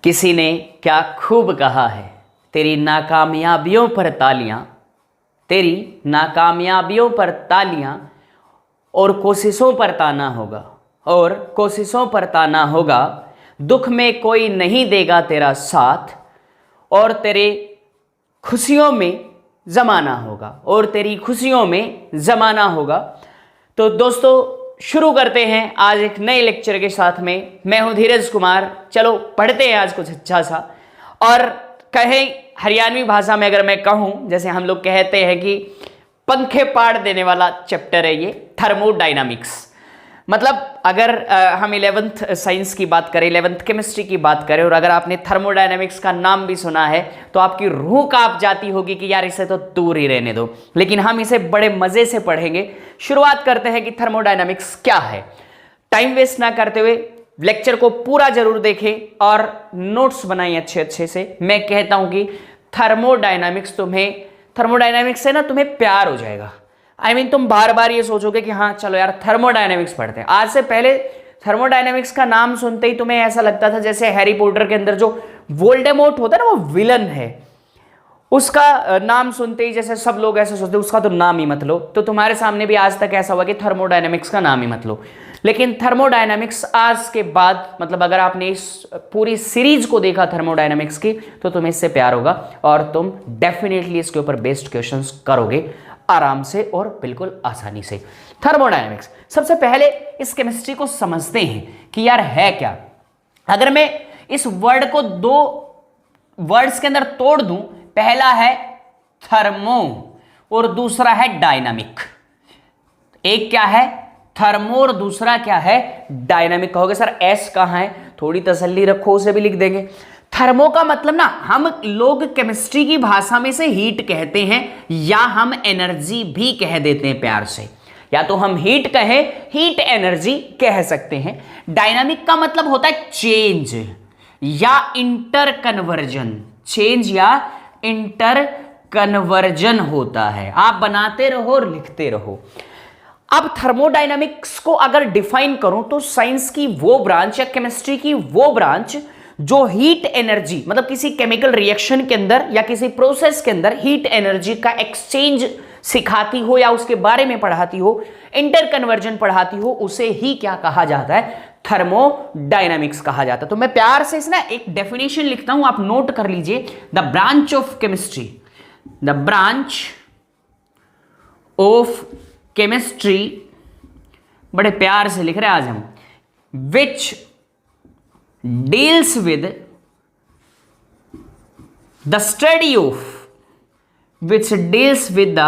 किसी ने क्या खूब कहा है, तेरी नाकामयाबियों पर तालियां, तेरी नाकामयाबियों पर तालियां और कोशिशों पर ताना होगा, और कोशिशों पर ताना होगा। दुख में कोई नहीं देगा तेरा साथ, और तेरे खुशियों में ज़माना होगा, और तेरी खुशियों में ज़माना होगा। तो दोस्तों शुरू करते हैं आज एक नए लेक्चर के साथ में। मैं हूं धीरज कुमार। चलो पढ़ते हैं आज कुछ अच्छा सा। और कहें हरियाणवी भाषा में अगर मैं कहूं, जैसे हम लोग कहते हैं कि पंखे पाड़ देने वाला चैप्टर है ये, थर्मोडायनामिक्स। मतलब अगर हम 11th साइंस की बात करें, 11th केमिस्ट्री की बात करें, और अगर आपने थर्मोडायनामिक्स का नाम भी सुना है तो आपकी रूह कांप जाती होगी कि यार इसे तो दूर ही रहने दो। लेकिन हम इसे बड़े मजे से पढ़ेंगे। शुरुआत करते हैं कि थर्मोडायनामिक्स क्या है। टाइम वेस्ट ना करते हुए लेक्चर को पूरा जरूर देखें और नोट्स बनाएं अच्छे अच्छे से। मैं कहता हूं कि थर्मोडायनामिक्स से ना तुम्हें प्यार हो जाएगा। तुम बार बार ये सोचोगे कि हाँ चलो यार थर्मोडायनामिक्स पढ़ते हैं। आज से पहले थर्मोडायनामिक्स का नाम सुनते ही तुम्हें ऐसा लगता था जैसे हैरी पॉटर के अंदर जो वोल्डेमॉर्ट होता है ना, वो विलन है, उसका नाम सुनते ही जैसे सब लोग ऐसे सोचते उसका तो नाम ही मत लो। तो तुम्हारे सामने भी आज तक ऐसा हुआ कि थर्मोडायनामिक्स का नाम ही मत लो। लेकिन थर्मोडायनामिक्स आज के बाद, मतलब अगर आपने इस पूरी सीरीज को देखा थर्मोडायनामिक्स की, तो तुम्हें इससे प्यार होगा और तुम डेफिनेटली इसके ऊपर बेस्ड क्वेश्चंस करोगे आराम से और बिल्कुल आसानी से। थर्मोडायनामिक्स, सबसे पहले इस केमिस्ट्री को समझते हैं कि यार है क्या। अगर मैं इस वर्ड को दो वर्ड्स के अंदर तोड़ दूं, पहला है थर्मो और दूसरा है डायनामिक। एक क्या है थर्मो और दूसरा क्या है डायनामिक। कहोगे सर एस कहां है, थोड़ी तसल्ली रखो, उसे भी लिख देंगे। थर्मो का मतलब ना, हम लोग केमिस्ट्री की भाषा में से हीट कहते हैं, या हम एनर्जी भी कह देते हैं प्यार से। या तो हम हीट कहें, हीट एनर्जी कह सकते हैं। डायनामिक का मतलब होता है चेंज या इंटर कन्वर्जन। चेंज या इंटर कन्वर्जन होता है। आप बनाते रहो और लिखते रहो। अब थर्मोडायनामिक्स को अगर डिफाइन करूं तो साइंस की वो ब्रांच या केमिस्ट्री की वो ब्रांच जो हीट एनर्जी, मतलब किसी केमिकल रिएक्शन के अंदर या किसी प्रोसेस के अंदर हीट एनर्जी का एक्सचेंज सिखाती हो या उसके बारे में पढ़ाती हो, इंटर कन्वर्जन पढ़ाती हो, उसे ही क्या कहा जाता है, थर्मोडायनामिक्स कहा जाता है। तो मैं प्यार से इस ना एक डेफिनेशन लिखता हूं, आप नोट कर लीजिए। The branch of chemistry, the branch of chemistry, बड़े प्यार से लिख रहे हैं आज हम, विच deals with the study of, which deals with the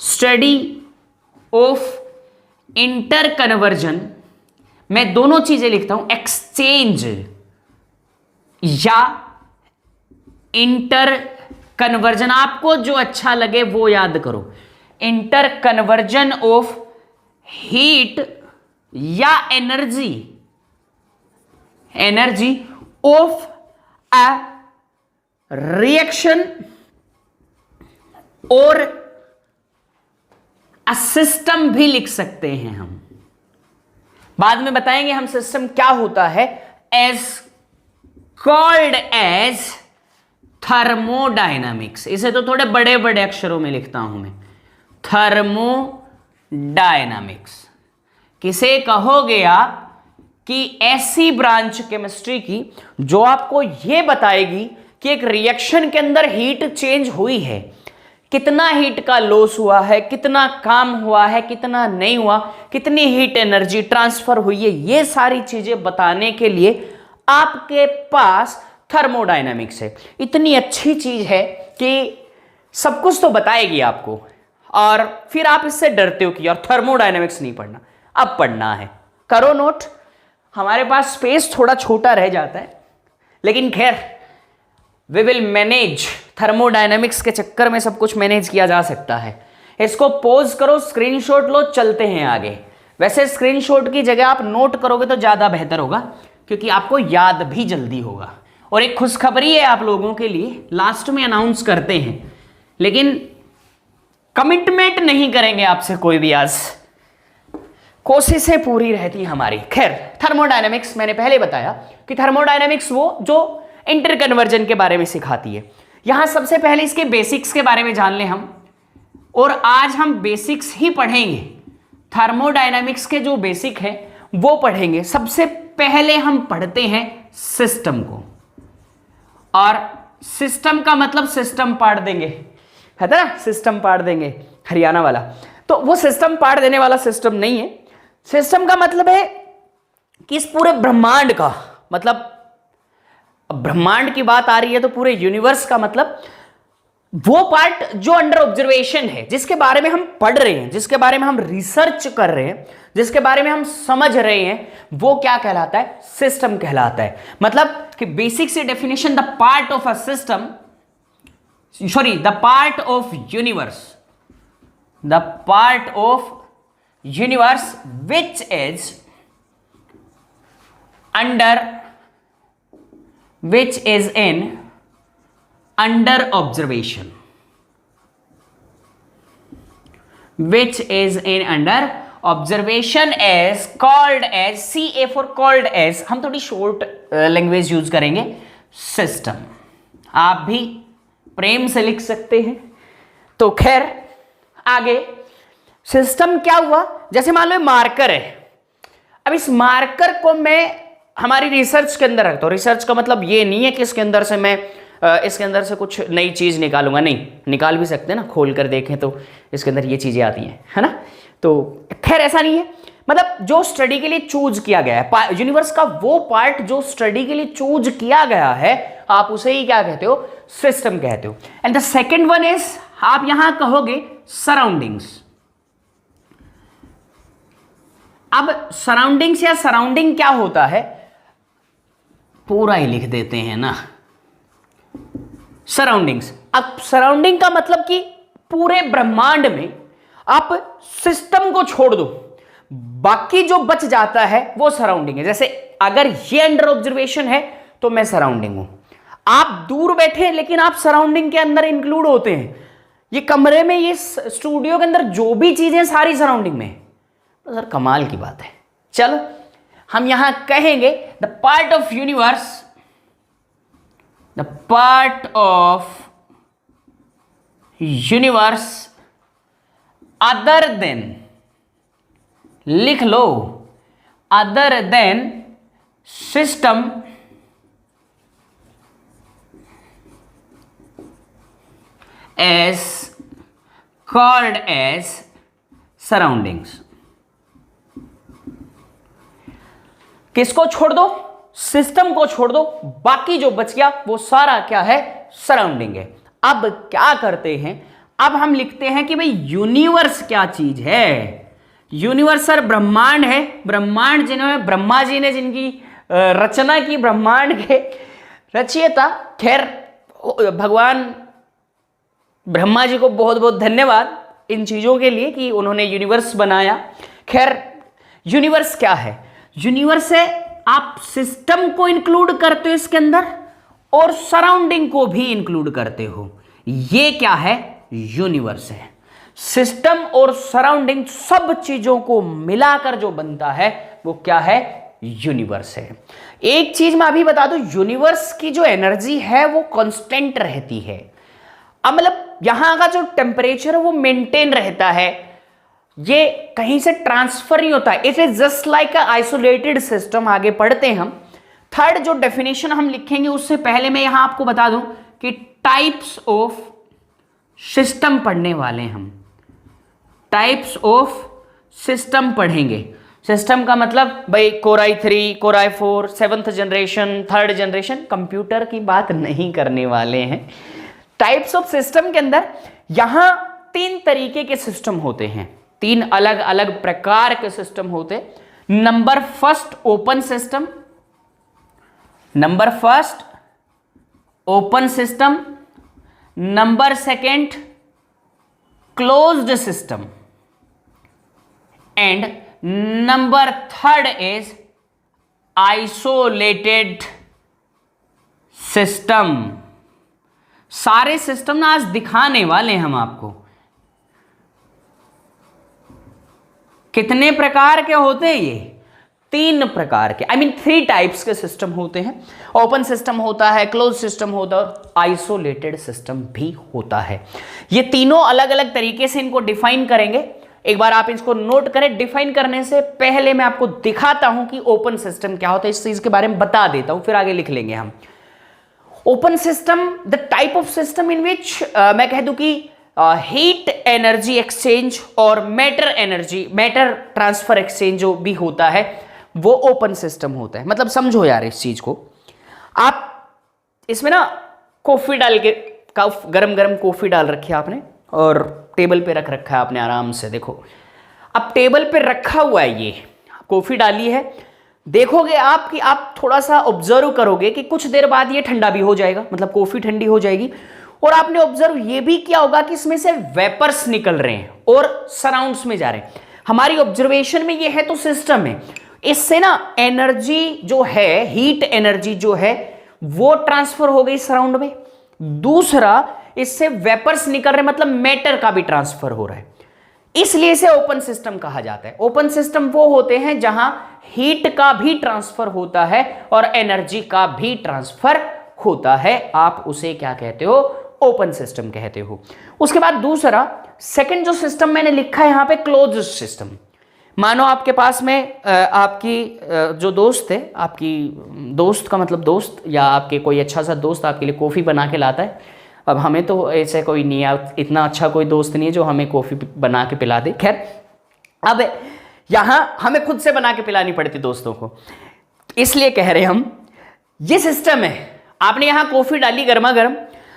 study of interconversion। मैं दोनों चीजें लिखता हूं, एक्सचेंज या इंटर कन्वर्जन। आपको जो अच्छा लगे वो याद करो। इंटर कन्वर्जन ऑफ हीट या एनर्जी ऑफ अ रिएक्शन और अ सिस्टम भी लिख सकते हैं हम। बाद में बताएंगे हम सिस्टम क्या होता है। As called as thermodynamics. इसे तो थोड़े बड़े बड़े अक्षरों में लिखता हूं मैं, थर्मोडायनामिक्स। किसे कहोगे आप कि ऐसी ब्रांच केमिस्ट्री की जो आपको यह बताएगी कि एक रिएक्शन के अंदर हीट चेंज हुई है, कितना हीट का लॉस हुआ है, कितना काम हुआ है, कितना नहीं हुआ, कितनी हीट एनर्जी ट्रांसफर हुई है, ये सारी चीजें बताने के लिए आपके पास थर्मोडायनामिक्स है। इतनी अच्छी चीज है कि सब कुछ तो बताएगी आपको, और फिर आप इससे डरते हो कि यार थर्मोडायनामिक्स नहीं पढ़ना। अब पढ़ना है, करो नोट। हमारे पास स्पेस थोड़ा छोटा रह जाता है, लेकिन खैर वी विल मैनेज। थर्मोडायनामिक्स के चक्कर में सब कुछ मैनेज किया जा सकता है। इसको पॉज करो, स्क्रीनशॉट लो, चलते हैं आगे। वैसे स्क्रीनशॉट की जगह आप नोट करोगे तो ज्यादा बेहतर होगा, क्योंकि आपको याद भी जल्दी होगा। और एक खुशखबरी है आप लोगों के लिए, लास्ट में अनाउंस करते हैं, लेकिन कमिटमेंट नहीं करेंगे आपसे कोई भी आज। कोशिशें पूरी रहती हमारी। खैर, थर्मोडायनेमिक्स मैंने पहले बताया कि थर्मोडायनेमिक्स वो जो इंटरकन्वर्जन के बारे में सिखाती है। यहां सबसे पहले इसके बेसिक्स के बारे में जान लें हम, और आज हम बेसिक्स ही पढ़ेंगे। थर्मोडायनेमिक्स के जो बेसिक है वो पढ़ेंगे। सबसे पहले हम पढ़ते हैं सिस्टम को, और सिस्टम का मतलब सिस्टम पार्ट देंगे, है ना, सिस्टम पार्ट देंगे हरियाणा वाला। तो वो सिस्टम पार्ट देने वाला सिस्टम नहीं है। सिस्टम का मतलब है कि इस पूरे ब्रह्मांड का, मतलब ब्रह्मांड की बात आ रही है तो पूरे यूनिवर्स का मतलब वो पार्ट जो अंडर ऑब्जर्वेशन है, जिसके बारे में हम पढ़ रहे हैं, जिसके बारे में हम रिसर्च कर रहे हैं, जिसके बारे में हम समझ रहे हैं, वो क्या कहलाता है? सिस्टम कहलाता है। मतलब कि बेसिक सी definition, the part of a system, sorry, the part of universe, the part of universe which is in under observation, which is in under observation is called as, CA for called as, हम थोड़ी short language use करेंगे, system. आप भी प्रेम से लिख सकते हैं। तो खैर आगे, सिस्टम क्या हुआ? जैसे मान लो मार्कर है। अब इस मार्कर को मैं हमारी रिसर्च के अंदर रखता हूं। रिसर्च का मतलब ये नहीं है कि इसके अंदर से मैं इसके अंदर से कुछ नई चीज निकालूंगा, नहीं, निकाल भी सकते हैं ना, खोल कर देखें तो इसके अंदर ये चीजें आती हैं, है ना। तो खैर ऐसा नहीं है, मतलब जो स्टडी के लिए चूज किया गया है, यूनिवर्स का वो पार्ट जो स्टडी के लिए चूज किया गया है, आप उसे ही क्या कहते हो? सिस्टम कहते हो। And the second one is, आप यहां कहोगे सराउंडिंग्स। अब सराउंडिंग्स या सराउंडिंग क्या होता है, पूरा ही लिख देते हैं ना, सराउंडिंग्स। अब सराउंडिंग का मतलब कि पूरे ब्रह्मांड में आप सिस्टम को छोड़ दो, बाकी जो बच जाता है वो सराउंडिंग है। जैसे अगर ये अंडर ऑब्जर्वेशन है तो मैं सराउंडिंग हूं। आप दूर बैठे लेकिन आप सराउंडिंग के अंदर इंक्लूड होते हैं। ये कमरे में, ये स्टूडियो के अंदर जो भी चीजें सारी सराउंडिंग में, तो सर कमाल की बात है। चलो हम यहां कहेंगे the part of universe, the part of universe other than, लिख लो, other than system as called as surroundings. किसको छोड़ दो? सिस्टम को छोड़ दो, बाकी जो बच गया वो सारा क्या है? सराउंडिंग है। अब क्या करते हैं, अब हम लिखते हैं कि भाई यूनिवर्स क्या चीज है। यूनिवर्स सर ब्रह्मांड है। ब्रह्मांड जिन्होंने, ब्रह्मा जी ने जिनकी रचना की, ब्रह्मांड के रचयिता, खैर भगवान ब्रह्मा जी को बहुत बहुत धन्यवाद इन चीजों के लिए कि उन्होंने यूनिवर्स बनाया। खैर यूनिवर्स क्या है? यूनिवर्स है, आप सिस्टम को इंक्लूड करते हो इसके अंदर और सराउंडिंग को भी इंक्लूड करते हो। ये क्या है? यूनिवर्स है। सिस्टम और सराउंडिंग सब चीजों को मिलाकर जो बनता है वो क्या है? यूनिवर्स है। एक चीज मैं अभी बता दूं, यूनिवर्स की जो एनर्जी है वो कांस्टेंट रहती है। अब मतलब यहां का जो टेम्परेचर है वो मेंटेन रहता है, ये कहीं से ट्रांसफर नहीं होता। It is just like a isolated system. आगे पढ़ते हैं हम। थर्ड जो डेफिनेशन हम लिखेंगे उससे पहले मैं यहां आपको बता दूं कि टाइप्स ऑफ सिस्टम पढ़ने वाले हम, टाइप्स ऑफ सिस्टम पढ़ेंगे। सिस्टम का मतलब भाई Core i 3, Core i 4, 7th generation, 3rd generation, computer की बात नहीं करने वाले हैं। टाइप्स ऑफ सिस्टम के अंदर यहां 3 तरीके के सिस्टम होते हैं, 3 अलग अलग प्रकार के सिस्टम होते। Number first open system, number first open system, number second closed system, and number third is isolated system. सारे सिस्टम ना आज दिखाने वाले हम आपको। कितने प्रकार के होते हैं ये? 3 प्रकार के, 3 टाइप्स के सिस्टम होते हैं। ओपन सिस्टम होता है, क्लोज सिस्टम होता है और आइसोलेटेड सिस्टम भी होता है। ये तीनों अलग अलग तरीके से इनको डिफाइन करेंगे। एक बार आप इसको नोट करें। डिफाइन करने से पहले मैं आपको दिखाता हूं कि ओपन सिस्टम क्या होता है, इस चीज के बारे में बता देता हूं, फिर आगे लिख लेंगे हम। Open system, the type of system in which मैं कह दूं कि हीट एनर्जी एक्सचेंज और मैटर ट्रांसफर एक्सचेंज जो भी होता है वो ओपन सिस्टम होता है। मतलब समझो यार इस चीज को, आप इसमें ना कॉफी डाल के, गरम गरम कॉफी डाल रखी है आपने और टेबल पे रख रखा है आपने आराम से। देखो अब टेबल पे रखा हुआ है, ये कॉफी डाली है। देखोगे आप कि आप थोड़ा सा ऑब्जर्व करोगे कि कुछ देर बाद ये ठंडा भी हो जाएगा, मतलब कॉफी ठंडी हो जाएगी। और आपने ऑब्जर्व ये भी किया होगा कि इसमें से वेपर्स निकल रहे हैं और सराउंड्स में जा रहे हैं। हमारी ऑब्जर्वेशन में ये है तो सिस्टम है, इससे ना एनर्जी जो है, हीट एनर्जी जो है वो ट्रांसफर हो गई सराउंड में। दूसरा, इससे वेपर्स निकल रहे, मतलब मैटर का भी ट्रांसफर हो रहा है, इसलिए इसे ओपन सिस्टम कहा जाता है। ओपन सिस्टम वो होते हैं जहां हीट का भी ट्रांसफर होता है और एनर्जी का भी ट्रांसफर होता है। आप उसे क्या कहते हो? ओपन सिस्टम कहते हो। उसके बाद दूसरा, सेकंड जो सिस्टम मैंने लिखा है यहां पे, क्लोज्ड सिस्टम। मानो आपके पास में आपकी जो दोस्त है, आपकी दोस्त का मतलब दोस्त, या आपके कोई अच्छा सा दोस्त आपके लिए कॉफ़ी बना के लाता है। अब हमें तो ऐसे कोई नहीं है, इतना अच्छा कोई दोस्त नहीं है जो हमें कॉफ़ी बना के पिला दे। खैर, अब यहाँ हमें खुद से बना के पिलानी पड़ती दोस्तों को, इसलिए कह रहे हम ये सिस्टम है। आपने यहाँ कॉफ़ी डाली गर्मा गर्म,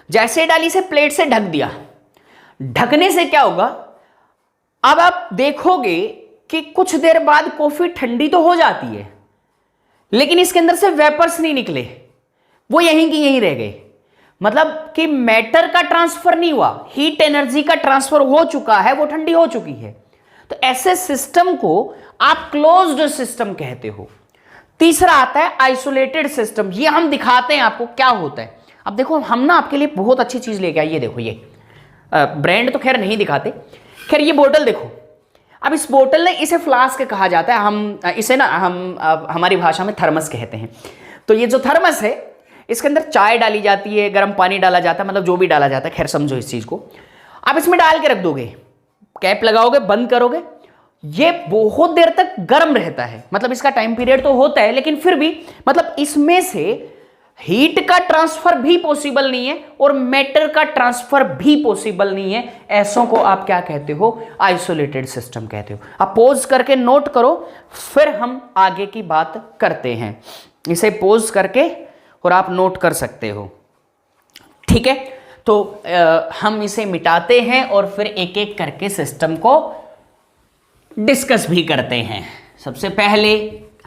जैसे डाली से प्लेट से ढक दिया। ढकने से क्या होगा, अब आप देखोगे कि कुछ देर बाद कॉफी ठंडी तो हो जाती है, लेकिन इसके अंदर से वेपर्स नहीं निकले, वो यहीं की यहीं रह गए। मतलब कि मैटर का ट्रांसफर नहीं हुआ, हीट एनर्जी का ट्रांसफर हो चुका है, वो ठंडी हो चुकी है। तो ऐसे सिस्टम को आप क्लोज्ड सिस्टम कहते हो। तीसरा आता है आइसोलेटेड सिस्टम। ये हम दिखाते हैं आपको क्या होता है। अब देखो, हम ना आपके लिए बहुत अच्छी चीज लेके आए। ये देखो, ये ब्रांड तो खैर नहीं दिखाते, खैर ये बोतल देखो। अब इस बोतल ने, इसे फ्लास्क कहा जाता है, हम इसे ना हमारी भाषा में थर्मस कहते हैं। तो ये जो थर्मस है, इसके अंदर चाय डाली जाती है, गर्म पानी डाला जाता है, मतलब जो भी डाला जाता है, खैर समझो इस चीज को। आप इसमें डाल के रख दोगे, कैप लगाओगे, बंद करोगे, ये बहुत देर तक गर्म रहता है। मतलब इसका टाइम पीरियड तो होता है, लेकिन फिर भी मतलब इसमें से हीट का ट्रांसफर भी पॉसिबल नहीं है और मैटर का ट्रांसफर भी पॉसिबल नहीं है। ऐसों को आप क्या कहते हो? आइसोलेटेड सिस्टम कहते हो। आप पॉज करके नोट करो, फिर हम आगे की बात करते हैं। इसे पॉज करके और आप नोट कर सकते हो, ठीक है? तो हम इसे मिटाते हैं और फिर एक एक करके सिस्टम को डिस्कस भी करते हैं। सबसे पहले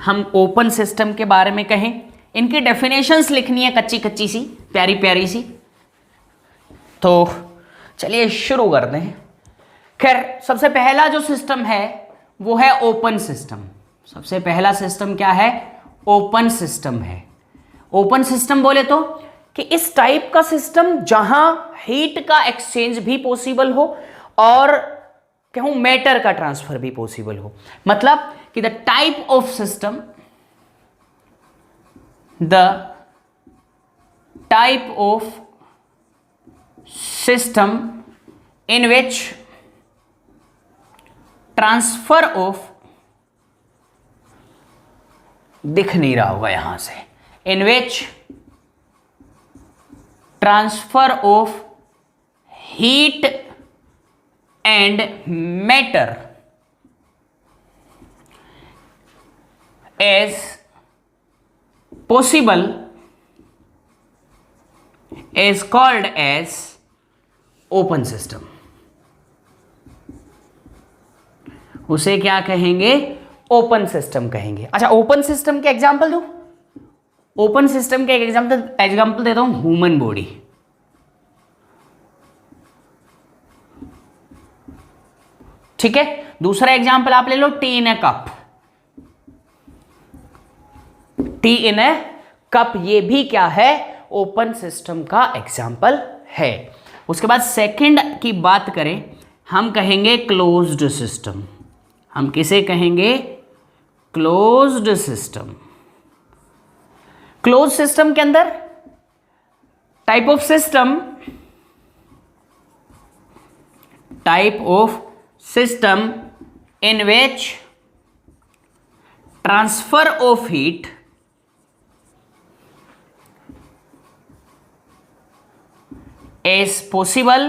हम ओपन सिस्टम के बारे में कहें। इनकी डेफिनेशंस लिखनी है, कच्ची कच्ची सी, प्यारी प्यारी सी। तो चलिए शुरू करते हैं। खैर, सबसे पहला जो सिस्टम है वो है ओपन सिस्टम। सबसे पहला सिस्टम क्या है? ओपन सिस्टम है। ओपन सिस्टम बोले तो कि इस टाइप का सिस्टम जहां हीट का एक्सचेंज भी पॉसिबल हो और कहूं मैटर का ट्रांसफर भी पॉसिबल हो। मतलब कि the type of system, the type of system in which transfer of, दिख नहीं रहा होगा यहां से, in which transfer of heat and matter is possible is called as open system। उसे क्या कहेंगे? ओपन सिस्टम कहेंगे। अच्छा, ओपन सिस्टम के एग्जांपल दो। ओपन सिस्टम के एग्जांपल देता हूं, ह्यूमन बॉडी। ठीक है, दूसरा एग्जांपल आप ले लो, टी इन ए कप। टी इन ए कप, ये भी क्या है? ओपन सिस्टम का एग्जाम्पल है। उसके बाद सेकंड की बात करें, हम कहेंगे क्लोज्ड सिस्टम। हम किसे कहेंगे? Closed system. क्लोज सिस्टम के अंदर type of system in which transfer of heat is possible,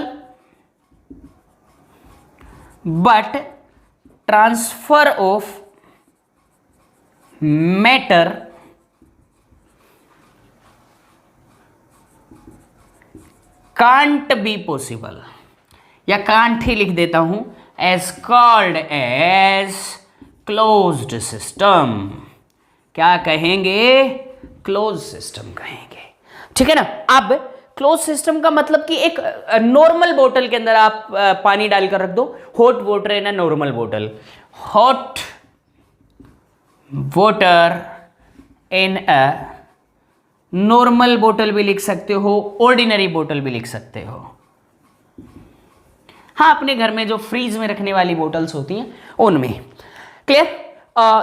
but transfer of matter can't be possible, या कांट ही लिख देता हूं, as called as closed system. क्या कहेंगे? क्लोज सिस्टम कहेंगे। ठीक है ना। अब क्लोज सिस्टम का मतलब कि एक नॉर्मल बोतल के अंदर आप पानी डालकर रख दो, hot water in a normal बोतल, hot water in a normal बोतल भी लिख सकते हो, ऑर्डिनरी बोतल भी लिख सकते हो। हाँ, अपने घर में जो फ्रीज में रखने वाली बोतल्स होती हैं उनमें। क्लियर?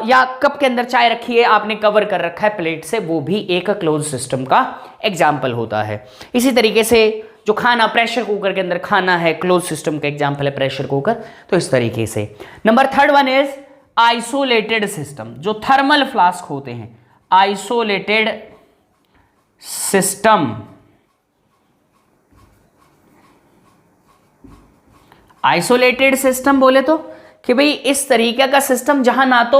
या कप के अंदर चाय रखी है, आपने कवर कर रखा है प्लेट से, वो भी एक क्लोज सिस्टम का एग्जाम्पल होता है। इसी तरीके से जो खाना प्रेशर कुकर के अंदर खाना है, क्लोज सिस्टम का एग्जाम्पल है प्रेशर कुकर। तो इस तरीके से number third one is isolated system. जो थर्मल फ्लास्क होते हैं, आइसोलेटेड सिस्टम। आइसोलेटेड सिस्टम बोले तो कि भाई इस तरीके का सिस्टम जहां ना तो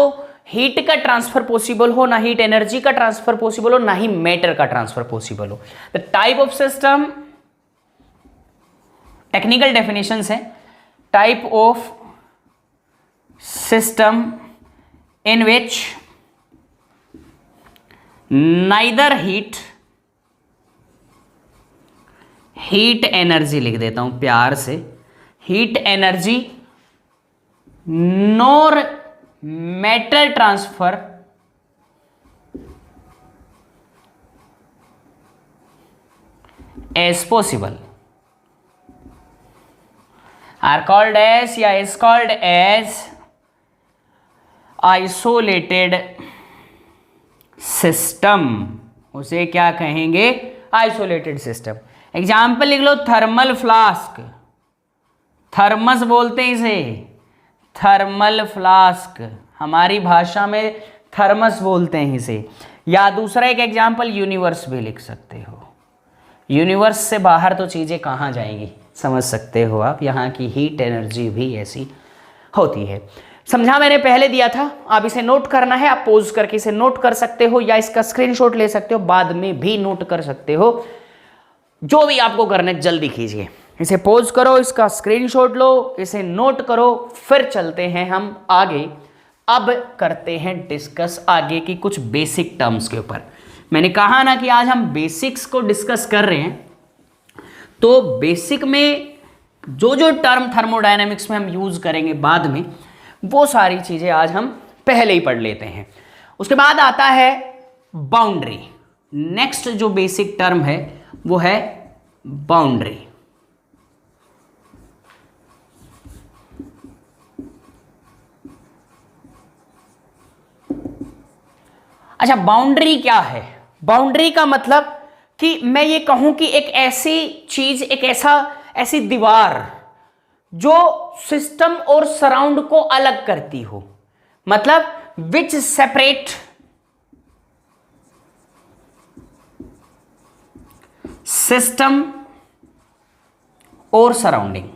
हीट का ट्रांसफर पॉसिबल हो, ना हीट एनर्जी का ट्रांसफर पॉसिबल हो, ना ही मैटर का ट्रांसफर पॉसिबल हो। The type of system, technical definitions है, type of system in which neither heat energy लिख देता हूं प्यार से, heat energy nor matter transfer as possible are called as या is called as isolated system. उसे क्या कहेंगे? Isolated system. एग्जाम्पल लिख लो, थर्मल फ्लास्क, थर्मस बोलते हैं इसे, थर्मल फ्लास्क, हमारी भाषा में थर्मस बोलते हैं इसे। या दूसरा एक एग्जाम्पल यूनिवर्स भी लिख सकते हो। यूनिवर्स से बाहर तो चीज़ें कहाँ जाएंगी, समझ सकते हो आप। यहाँ की हीट एनर्जी भी ऐसी होती है। समझा मैंने पहले दिया था, आप इसे नोट करना है, आप पोज करके इसे नोट कर सकते हो या इसका स्क्रीनशॉट ले सकते हो, बाद में भी नोट कर सकते हो। जो भी आपको करना है जल्दी कीजिए, इसे पोज करो, इसका स्क्रीनशॉट लो, इसे नोट करो, फिर चलते हैं हम आगे। अब करते हैं डिस्कस आगे की कुछ बेसिक टर्म्स के ऊपर। मैंने कहा ना कि आज हम बेसिक्स को डिस्कस कर रहे हैं, तो बेसिक में जो जो टर्म थर्मोडायनेमिक्स में हम यूज करेंगे बाद में, वो सारी चीजें आज हम पहले ही पढ़ लेते हैं। उसके बाद आता है बाउंड्री। नेक्स्ट जो बेसिक टर्म है वो है बाउंड्री। अच्छा, बाउंड्री क्या है? बाउंड्री का मतलब कि मैं ये कहूं कि एक ऐसी चीज, एक ऐसी दीवार जो सिस्टम और सराउंड को अलग करती हो, मतलब विच सेपरेट सिस्टम और सराउंडिंग।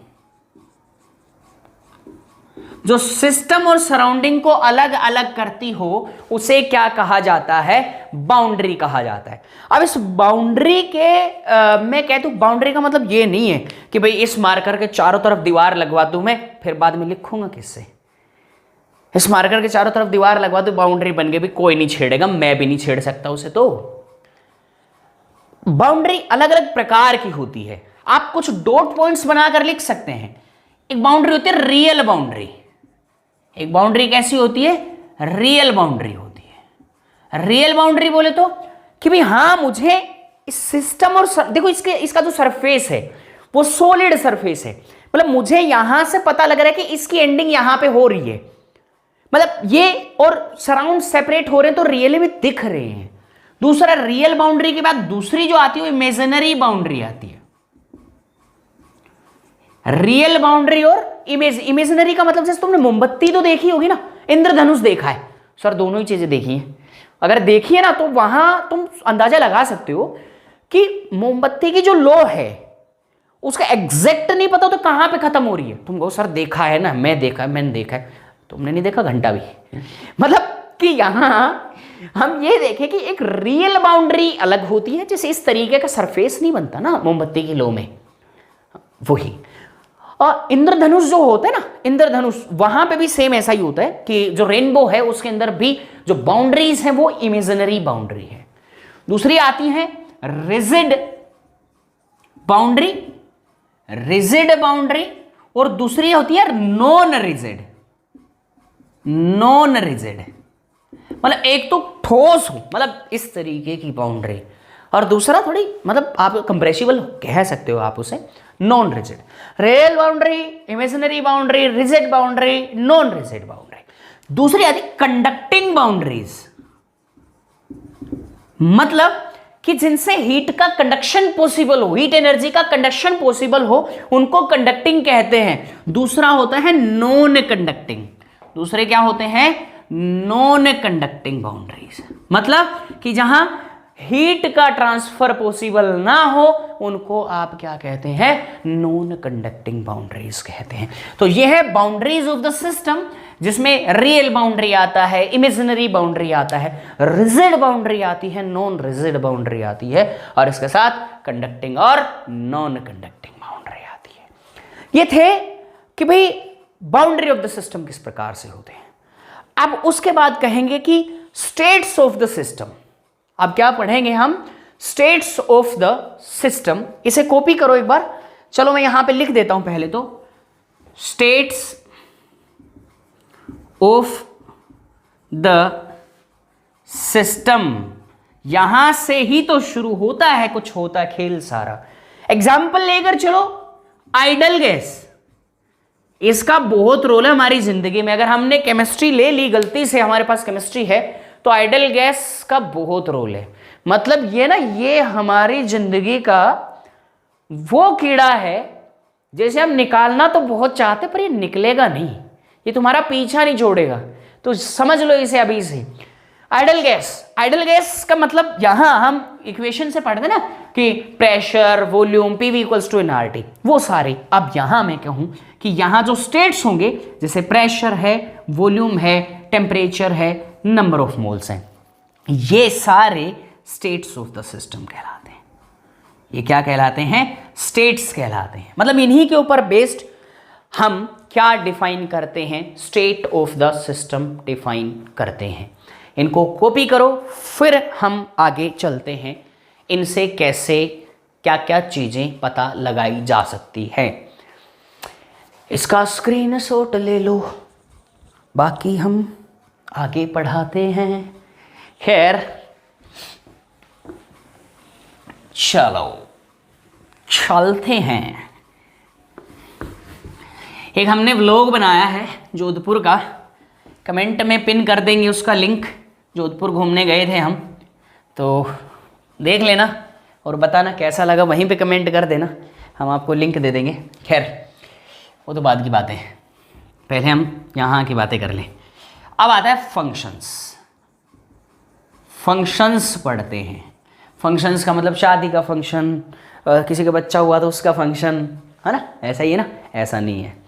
जो सिस्टम और सराउंडिंग को अलग अलग करती हो उसे क्या कहा जाता है? बाउंड्री कहा जाता है। अब इस बाउंड्री के मैं कहता हूं, बाउंड्री का मतलब ये नहीं है कि भाई इस मार्कर के चारों तरफ दीवार लगवा दूं मैं, फिर बाद में लिखूंगा किससे। इस मार्कर के चारों तरफ दीवार लगवा दूं, बाउंड्री बन गई, भी कोई नहीं छेड़ेगा, मैं भी नहीं छेड़ सकता उसे। तो बाउंड्री अलग अलग प्रकार की होती है। आप कुछ डॉट पॉइंट्स बनाकर लिख सकते हैं। एक बाउंड्री होती है रियल बाउंड्री। एक बाउंड्री कैसी होती है? रियल बाउंड्री होती है। रियल बाउंड्री बोले तो कि भाई हाँ, मुझे इस सिस्टम और देखो इसका जो सरफेस है वो सॉलिड सरफेस है, मतलब मुझे यहां से पता लग रहा है कि इसकी एंडिंग यहां पे हो रही है, मतलब ये और सराउंड सेपरेट हो रहे हैं तो रियली में दिख रहे हैं। दूसरा रियल बाउंड्री के बाद दूसरी जो आती है वो इमेजिनरी बाउंड्री आती है। रियल बाउंड्री और इमेजिनरी का मतलब जैसे तुमने मोमबत्ती तो देखी होगी ना, इंद्रधनुष देखा है सर, दोनों ही चीजें देखी हैं। अगर देखी है ना तो वहां तुम अंदाजा लगा सकते हो कि मोमबत्ती की जो लो है उसका एग्जैक्ट नहीं पता तो कहां पे खत्म हो रही है। तुम कहो सर देखा है ना, मैं देखा है, मैंने देखा है, तुमने नहीं देखा घंटा भी। मतलब कि यहां हम ये देखें कि एक रियल बाउंड्री अलग होती है, जैसे इस तरीके का सरफेस नहीं बनता ना मोमबत्ती की लो में, वही। और इंद्रधनुष जो होता है ना, इंद्रधनुष वहां पे भी सेम ऐसा ही होता है कि जो रेनबो है उसके अंदर भी जो बाउंड्रीज है वो इमेजिनरी बाउंड्री है। दूसरी आती है रिजिड बाउंड्री, रिजिड बाउंड्री, और दूसरी होती है नॉन रिजिड। नॉन रिजिड मतलब एक तो ठोस हो, मतलब इस तरीके की बाउंड्री, और दूसरा थोड़ी मतलब आप कंप्रेसिबल कह सकते हो आप उसे, non rigid. Real boundary, imaginary boundary, rigid boundary, non rigid boundary. दूसरी आती कंडक्टिंग बाउंड्रीज, मतलब कि जिनसे हीट का कंडक्शन पॉसिबल हो, हीट एनर्जी का कंडक्शन पॉसिबल हो, उनको कंडक्टिंग कहते हैं। दूसरा होता है नॉन कंडक्टिंग। दूसरे क्या होते हैं? नॉन कंडक्टिंग बाउंड्रीज, मतलब कि जहां हीट का ट्रांसफर पॉसिबल ना हो उनको आप क्या कहते हैं? नॉन कंडक्टिंग बाउंड्रीज कहते हैं। तो यह है बाउंड्रीज ऑफ द सिस्टम, जिसमें रियल बाउंड्री आता है, इमेजिनरी बाउंड्री आता है, रिजिड बाउंड्री आती है, नॉन रिजिड बाउंड्री आती है, और इसके साथ कंडक्टिंग और नॉन कंडक्टिंग बाउंड्री आती है। ये थे कि भाई बाउंड्री ऑफ द सिस्टम किस प्रकार से होते हैं। अब उसके बाद कहेंगे कि स्टेट्स ऑफ द सिस्टम। अब क्या पढ़ेंगे हम? States of the system. इसे कॉपी करो एक बार, चलो मैं यहां पे लिख देता हूं पहले तो, स्टेट्स ऑफ द सिस्टम। यहां से ही तो शुरू होता है, कुछ होता है खेल सारा। एग्जाम्पल लेकर चलो, आइडल गैस, इसका बहुत रोल है हमारी जिंदगी में। अगर हमने केमिस्ट्री ले ली गलती से, हमारे पास केमिस्ट्री है, तो आइडल गैस का बहुत रोल है। मतलब ये ना, ये हमारी जिंदगी का वो कीड़ा है जैसे हम निकालना तो बहुत चाहते पर ये निकलेगा नहीं, ये तुम्हारा पीछा नहीं छोड़ेगा। तो समझ लो इसे अभी से। आइडल गैस, आइडल गैस का मतलब यहां हम इक्वेशन से पढ़ते ना कि pressure, volume, PV equals to NRT, वो सारे। अब यहां मैं कहूं कि यहां जो स्टेट्स होंगे, जैसे प्रेशर है, वॉल्यूम है, टेम्परेचर है, नंबर ऑफ मोल्स हैं, ये सारे स्टेट्स ऑफ द सिस्टम कहलाते हैं। ये क्या कहलाते हैं? स्टेट्स कहलाते हैं। मतलब इन्हीं के ऊपर बेस्ड हम क्या डिफाइन करते हैं? State of the system define करते हैं। इनको कॉपी करो, फिर हम आगे चलते हैं, इनसे कैसे क्या क्या चीजें पता लगाई जा सकती है। इसका स्क्रीनशॉट ले लो, बाकी हम आगे पढ़ाते हैं। खैर चलो चलते हैं। एक हमने व्लॉग बनाया है जोधपुर का, कमेंट में पिन कर देंगे उसका लिंक। जोधपुर घूमने गए थे हम, तो देख लेना और बताना कैसा लगा, वहीं पे कमेंट कर देना, हम आपको लिंक दे देंगे। खैर वो तो बाद की बातें हैं, पहले हम यहाँ की बातें कर लें। अब आता है फंक्शंस। फंक्शंस पढ़ते हैं। फंक्शंस का मतलब शादी का फंक्शन, किसी का बच्चा हुआ तो उसका फंक्शन, है ना, ऐसा ही है ना? ऐसा नहीं है।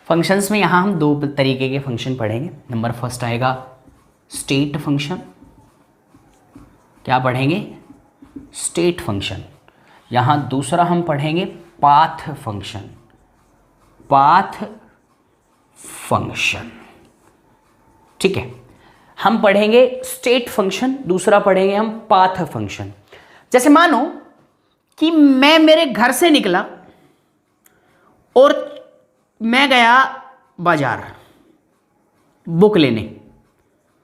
फंक्शंस में यहाँ हम दो तरीके के फंक्शन पढ़ेंगे। नंबर फर्स्ट आएगा स्टेट फंक्शन। क्या पढ़ेंगे? State function. यहाँ दूसरा हम पढ़ेंगे पाथ फंक्शन। पाथ फंक्शन, ठीक है। हम पढ़ेंगे स्टेट फंक्शन, दूसरा पढ़ेंगे हम पाथ फंक्शन। जैसे मानो कि मैं मेरे घर से निकला और मैं गया बाजार बुक लेने।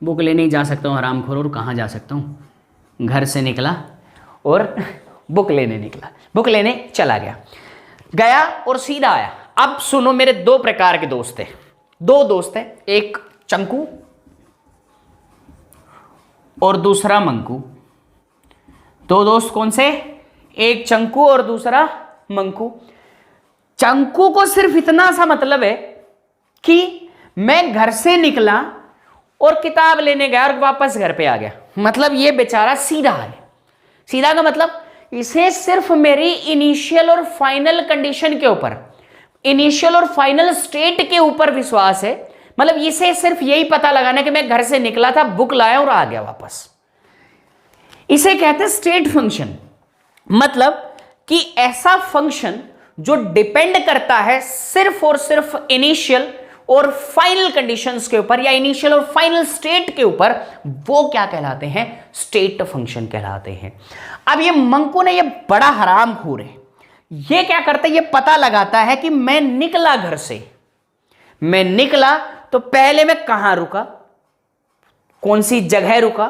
बुक लेने ही जा सकता हूँ हरामखोर, और कहाँ जा सकता हूँ? घर से निकला और बुक लेने निकला, बुक लेने चला गया और सीधा आया। अब सुनो, मेरे दो प्रकार के दोस्त हैं। दो दोस्त हैं, एक चंकू और दूसरा मंकू। दो दोस्त कौन से? एक चंकू और दूसरा मंकू। चंकू को सिर्फ इतना सा मतलब है कि मैं घर से निकला और किताब लेने गया और वापस घर पे आ गया। मतलब ये बेचारा सीधा है। सीधा का मतलब इसे सिर्फ मेरी इनिशियल और फाइनल कंडीशन के ऊपर, इनिशियल और फाइनल स्टेट के ऊपर विश्वास है। मतलब इसे सिर्फ यही पता लगाना कि मैं घर से निकला था, बुक लाया और आ गया वापस। इसे कहते हैं स्टेट फंक्शन। मतलब कि ऐसा फंक्शन जो डिपेंड करता है सिर्फ और सिर्फ इनिशियल और फाइनल कंडीशंस के ऊपर या इनिशियल और फाइनल स्टेट के ऊपर, वो क्या कहलाते हैं? स्टेट फंक्शन कहलाते हैं। अब ये मंकू ने, ये बड़ा हरामखोर है, ये क्या करता है? ये पता लगाता है कि मैं निकला घर से, मैं निकला तो पहले मैं कहां रुका, कौन सी जगह रुका,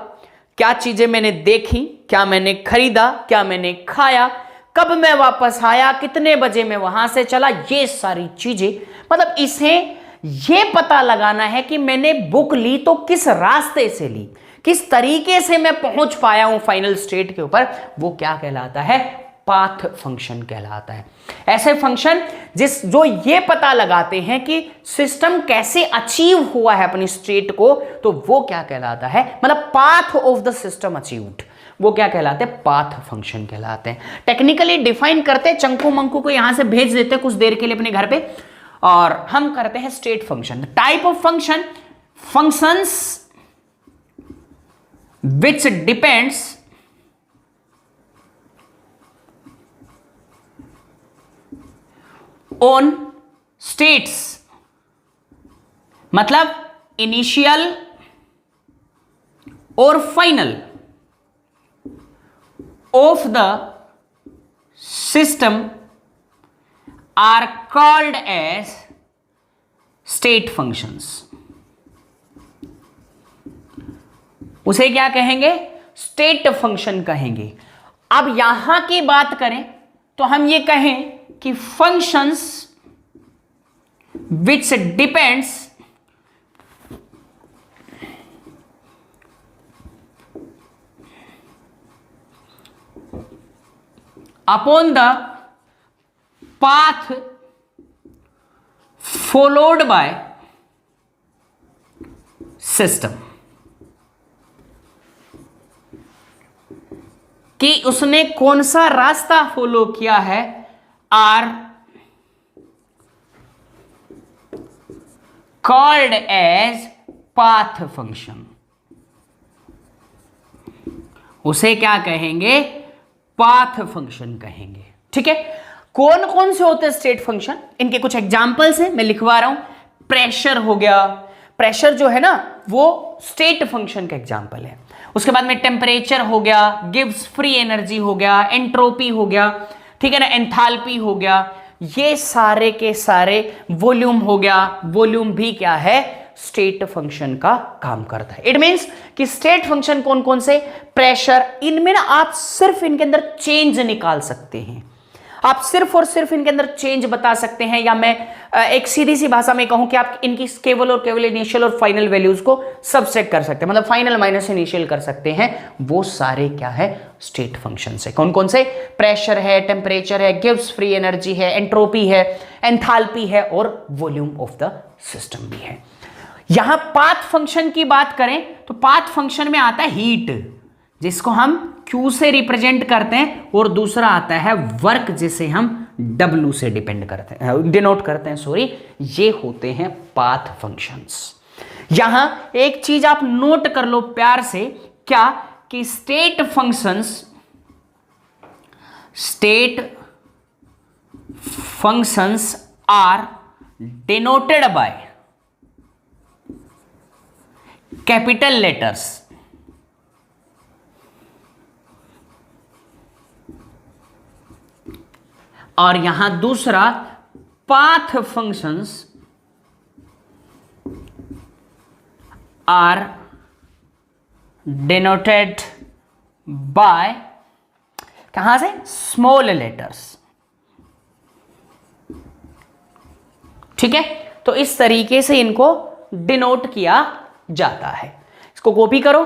क्या चीजें मैंने देखी, क्या मैंने खरीदा, क्या मैंने खाया, कब मैं वापस आया, कितने बजे मैं वहां से चला, ये सारी चीजें। मतलब इसे ये पता लगाना है कि मैंने बुक ली तो किस रास्ते से ली, किस तरीके से मैं पहुंच पाया हूं फाइनल स्टेट के ऊपर, वो क्या कहलाता है? पाथ फंक्शन कहलाता है। ऐसे फंक्शन जो ये पता लगाते हैं कि सिस्टम कैसे अचीव हुआ है अपनी स्टेट को, तो वो क्या कहलाता है? मतलब path of the system achieved, वो क्या कहलाते हैं? पाथ फंक्शन कहलाते हैं। टेक्निकली डिफाइन करते, चंकू मंकू को यहां से भेज देते कुछ देर के लिए अपने घर पे, और हम करते हैं state function. Type of function, functions which depends on states, मतलब इनिशियल और final of the system are called as state functions. उसे क्या कहेंगे? स्टेट फंक्शन कहेंगे। अब यहां की बात करें तो हम ये कहें कि functions which depends upon the path followed by system, कि उसने कौन सा रास्ता फॉलो किया है, are called as path function. उसे क्या कहेंगे? पाथ फंक्शन कहेंगे। ठीक है, कौन कौन से होते हैं स्टेट फंक्शन? इनके कुछ एग्जांपल्स हैं, मैं लिखवा रहा हूं। प्रेशर हो गया, प्रेशर जो है ना वो स्टेट फंक्शन का एग्जांपल है। उसके बाद में टेम्परेचर हो गया, गिव्स फ्री एनर्जी हो गया, एंट्रोपी हो गया, ठीक है ना, एंथैल्पी हो गया, ये सारे के सारे, वॉल्यूम हो गया, वॉल्यूम भी क्या है? स्टेट फंक्शन का काम करता है। इट मींस कि स्टेट फंक्शन कौन कौन से? प्रेशर, इनमें ना आप सिर्फ इनके अंदर चेंज निकाल सकते हैं, आप सिर्फ और सिर्फ इनके अंदर चेंज बता सकते हैं, या मैं एक सीधी सी भाषा में कहूं कि आप इनकी केवल और केवल इनिशियल और फाइनल वैल्यूज को सबसेट कर सकते हैं, मतलब फाइनल माइनस इनिशियल कर सकते हैं। वो सारे क्या है? स्टेट फंक्शन है। कौन कौन से? प्रेशर है, टेम्परेचर है, गिव्स फ्री एनर्जी है, एंट्रोपी है, एंथैल्पी है, और वॉल्यूम ऑफ द सिस्टम भी है। यहां पाथ फंक्शन की बात करें तो पाथ फंक्शन में आता है हीट, जिसको हम Q से रिप्रेजेंट करते हैं, और दूसरा आता है वर्क, जिसे हम W से डिनोट करते हैं, सॉरी। ये होते हैं पाथ फंक्शंस। यहां एक चीज आप नोट कर लो प्यार से, क्या? कि state functions are denoted by capital letters, और यहां दूसरा path functions are denoted by, कहां से? Small letters. ठीक है, तो इस तरीके से इनको डिनोट किया जाता है। इसको कॉपी करो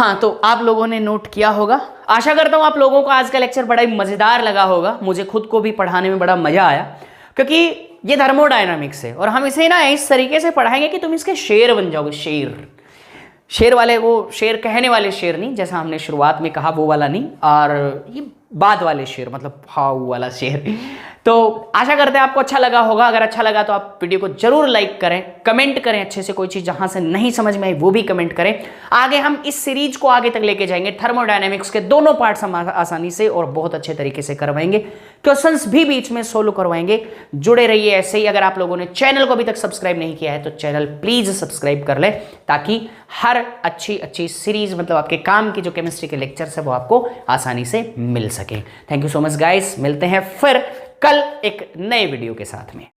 हाँ, तो आप लोगों ने नोट किया होगा, आशा करता हूँ आप लोगों को आज का लेक्चर बड़ा ही मज़ेदार लगा होगा। मुझे खुद को भी पढ़ाने में बड़ा मज़ा आया, क्योंकि ये थर्मोडायनामिक्स है और हम इसे ना इस तरीके से पढ़ाएंगे कि तुम इसके शेर बन जाओगे। शेर वाले, वो शेर कहने वाले शेर नहीं, जैसा हमने शुरुआत में कहा वो वाला नहीं, और ये बाद वाले शेर, मतलब हाउ वाला शेर। तो आशा करते हैं आपको अच्छा लगा होगा। अगर अच्छा लगा तो आप वीडियो को जरूर लाइक करें, कमेंट करें अच्छे से, कोई चीज़ जहां से नहीं समझ में आई वो भी कमेंट करें। आगे हम इस सीरीज को आगे तक लेके जाएंगे, थर्मोडायनेमिक्स के दोनों पार्ट्स हम आसानी से और बहुत अच्छे तरीके से करवाएंगे, क्वेश्चंस भी बीच में सोल्व करवाएंगे। जुड़े रहिए ऐसे ही। अगर आप लोगों ने चैनल को अभी तक सब्सक्राइब नहीं किया है तो चैनल प्लीज सब्सक्राइब कर ले, ताकि हर अच्छी सीरीज, मतलब आपके काम की जो केमिस्ट्री के लेक्चर्स है वो आपको आसानी से मिल सके। Thank you so much guys, मिलते हैं फिर कल एक नए वीडियो के साथ में।